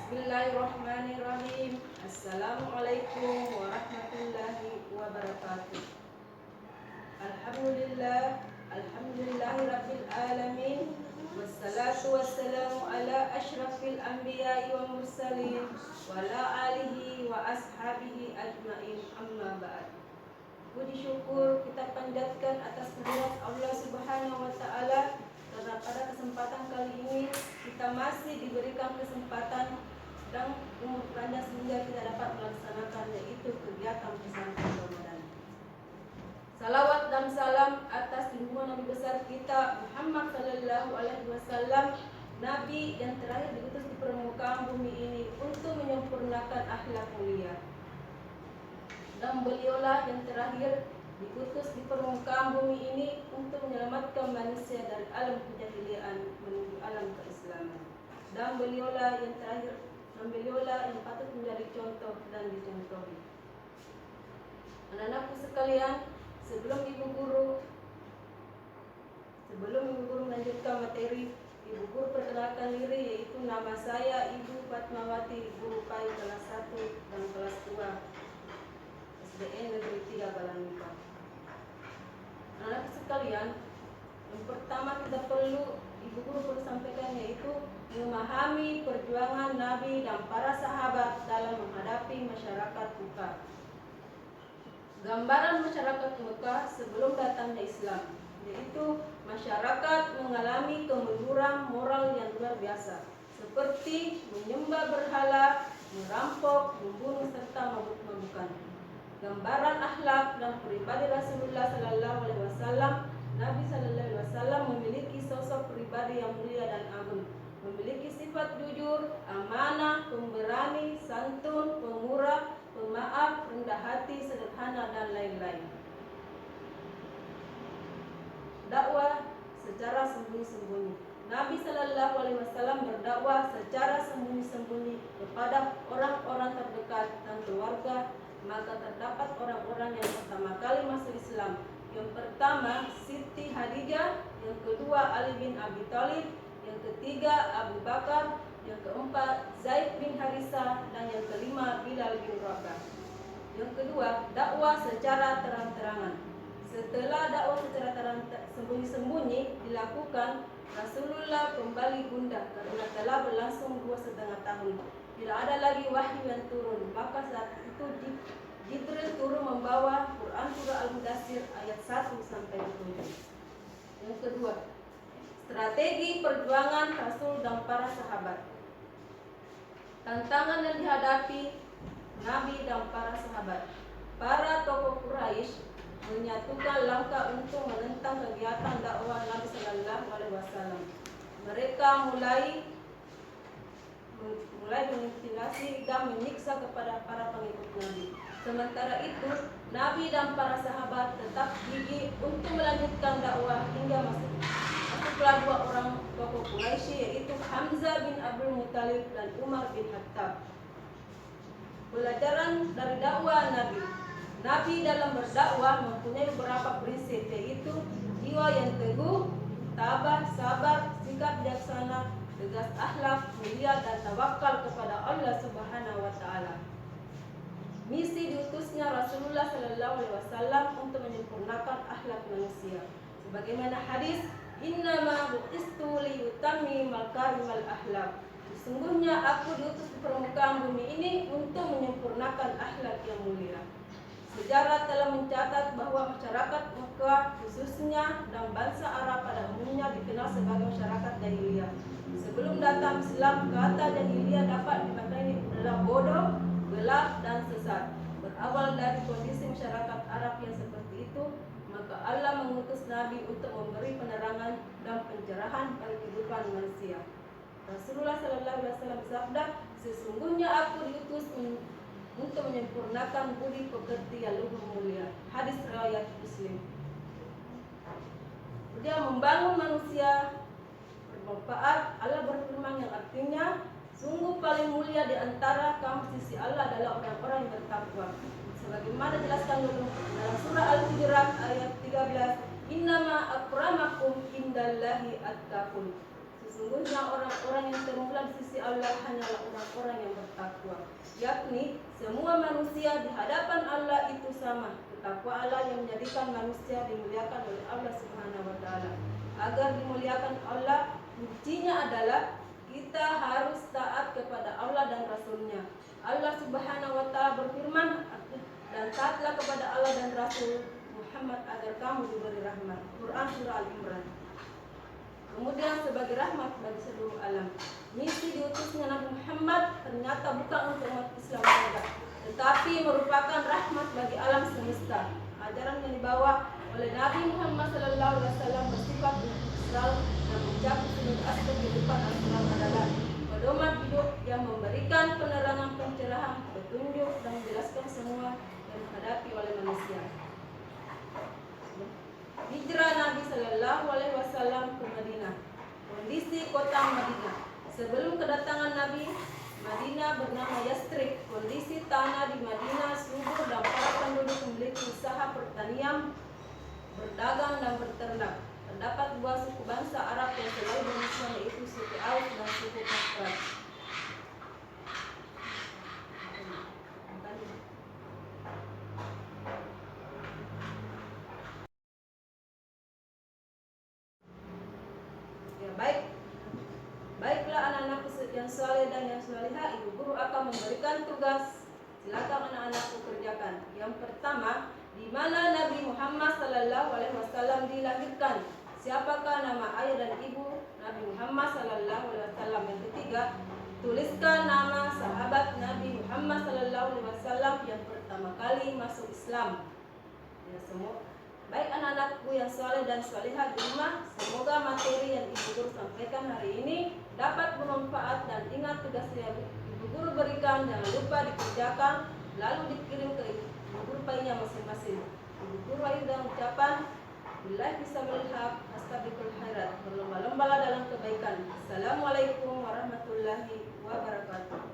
Bismillahirrahmanirrahim. Assalamualaikum warahmatullahi wabarakatuh. Alhamdulillahi rabbil alamin. Wassalatu wassalamu ala ashrafil anbiya'i wa mursalin wa ala alihi wa ashabihi ajma'in, amma ba'd. Puji syukur kita panjatkan atas kehadirat Allah Subhanahu wa taala karena pada kesempatan kali ini kita masih diberikan kesempatan dan umur panjang sehingga kita dapat melaksanakan, yaitu kegiatan pesantren Ramadan. Salawat dan salam atas junjungan Nabi besar kita Muhammad sallallahu alaihi wasallam, Nabi yang terakhir diutus di permukaan bumi ini untuk menyempurnakan akhlak mulia. Dan beliaulah yang terakhir diutus di permukaan bumi ini untuk menyelamatkan manusia dari alam kejahiliaan menuju alam keislaman. Dan beliaulah yang terakhir, dan beliaulah yang patut menjadi contoh dan dicontohi. Anak-anakku sekalian, sebelum ibu guru melanjutkan materi, ibu guru perkenalkan diri, yaitu nama saya Ibu Fatmawati, guru PAI kelas 1 dan kelas 2 SDN Negeri 3 Balangika. Anak-anak sekalian, yang pertama ibu guru perlu sampaikan, yaitu memahami perjuangan Nabi dan para sahabat dalam menghadapi masyarakat Mekah. Gambaran masyarakat Mekah sebelum datangnya Islam, yaitu masyarakat mengalami kemunduran moral yang luar biasa, seperti menyembah berhala, merampok, membunuh serta mabuk-mabukan. Gambaran akhlak dan pribadi Rasulullah sallallahu alaihi wasallam, Nabi sallallahu alaihi wasallam memiliki sosok pribadi yang mulia dan agung, memiliki sifat jujur, amanah, pemberani, santun, pemurah, pemaaf, rendah hati, sederhana dan lain-lain. Dakwah secara sembunyi-sembunyi. Nabi sallallahu alaihi wasallam berdakwah secara sembunyi-sembunyi kepada orang-orang terdekat dan keluarga. Maka terdapat orang-orang yang pertama kali masuk Islam. Yang pertama Siti Khadijah, yang kedua Ali bin Abi Thalib, yang ketiga Abu Bakar, yang keempat Zaid bin Harisah, dan yang kelima Bilal bin Rabah. Yang kedua, dakwah secara terang-terangan. Setelah dakwah secara sembunyi-sembunyi dilakukan, Rasulullah kembali gundah karena telah berlangsung 2,5 tahun. Tidak ada lagi wahyu yang turun. Maka saat itu Jibril turun membawa Quran surah Al-Mudaththir ayat 1 sampai 7. Yang kedua, strategi perjuangan Rasul dan para sahabat. Tantangan yang dihadapi Nabi dan para sahabat. Para tokoh Quraisy menyatukan langkah untuk menentang kegiatan dakwah Nabi sallallahu alaihi wasallam. Mereka mulai mengintimidasi dan menyiksa kepada para pengikut Nabi. Sementara itu, Nabi dan para sahabat tetap gigih untuk melanjutkan dakwah hingga masuklah 2 orang tokoh Quraisy, yaitu Hamzah bin Abdul Muthalib dan Umar bin Khattab. Pelajaran dari dakwah Nabi. Nabi dalam berdakwah mempunyai beberapa prinsip, yaitu jiwa yang teguh, tabah, sabar, sikap bijaksana, tegas akhlak, mulia, dan tawakal kepada Allah Subhanahu wa taala. Misi diutusnya Rasulullah sallallahu alaihi wasallam untuk menyempurnakan akhlak manusia. Sebagaimana hadis, "Innama bu'istu liyutammimal makarimal akhlak." Sesungguhnya aku diutus di permukaan bumi ini untuk menyempurnakan akhlak yang mulia. Sejarah telah mencatat bahwa masyarakat Mekah khususnya dan bangsa Arab pada umumnya dikenal sebagai masyarakat jahiliyah. Sebelum datang Islam, kata jahiliyah dapat dimaknai adalah bodoh, gelap, dan sesat. Berawal dari kondisi masyarakat Arab yang seperti itu, maka Allah mengutus Nabi untuk memberi penerangan dan pencerahan bagi kehidupan manusia. Rasulullah sallallahu alaihi wasallam bersabda, "Sesungguhnya aku diutus untuk menyempurnakan budi pekerti yang luhur mulia." Hadis riwayat Muslim. Dia membangun manusia bermanfaat. Allah berfirman yang artinya, "Sungguh paling mulia di antara kamu sisi Allah adalah orang-orang yang bertakwa." Sebagaimana dijelaskan dalam surah Al-Hujurat ayat 13, "Innama akramakum indallahi atqakum." Sesungguhnya orang-orang yang termulia di sisi sisi Allah hanyalah orang-orang yang bertakwa, yakni semua manusia di hadapan Allah itu sama. Takwa Allah yang menjadikan manusia dimuliakan oleh Allah Subhanahu wa taala. Agar dimuliakan Allah, kuncinya adalah kita harus taat kepada Allah dan Rasul-Nya. Allah Subhanahu wa taala berfirman, dan taatlah kepada Allah dan Rasul Muhammad agar kamu diberi rahmat. Quran surah Al-Imran. Kemudian sebagai rahmat bagi seluruh alam. Misi diutusnya Nabi Muhammad ternyata bukan untuk umat Islam saja, tetapi merupakan rahmat bagi alam semesta. Ajaran yang dibawa oleh Nabi Muhammad SAW bersifat universal dan mencakup seluruh aspek kehidupan Al-Quran adalah pedoman hidup yang memberikan penerangan, pencerahan, petunjuk dan menjelaskan semua yang dihadapi oleh manusia. Hijrah Nabi SAW ke Madinah. Kondisi kota Madinah sebelum kedatangan Nabi, Madinah bernama Yastrib. Kondisi tanah di Madinah subur dan para penduduk memiliki usaha pertanian, berdagang dan berternak. Terdapat dua suku bangsa Arab yang selalu bermusuhan, yaitu suku Aus dan suku Khazraj. Baiklah anak-anakku yang saleh dan yang salihah, ibu guru akan memberikan tugas. Silakan anak-anakku kerjakan. Yang pertama, di mana Nabi Muhammad SAW dilahirkan? Siapakah nama ayah dan ibu Nabi Muhammad SAW? Yang ketiga, tuliskan nama sahabat Nabi Muhammad SAW yang pertama kali masuk Islam. Ya, semua. Baik anak-anakku yang saleh dan salihah di rumah, semoga materi yang ibu guru sampaikan hari ini dapat bermanfaat, dan ingat tugas yang ibu guru berikan jangan lupa dikerjakan lalu dikirim ke ibu guru lainnya masing-masing. Ibu guru akhirnya ucapan billahi bisa melihat astabiqul khairat, berlomba-lombalah dalam kebaikan. Assalamualaikum warahmatullahi wabarakatuh.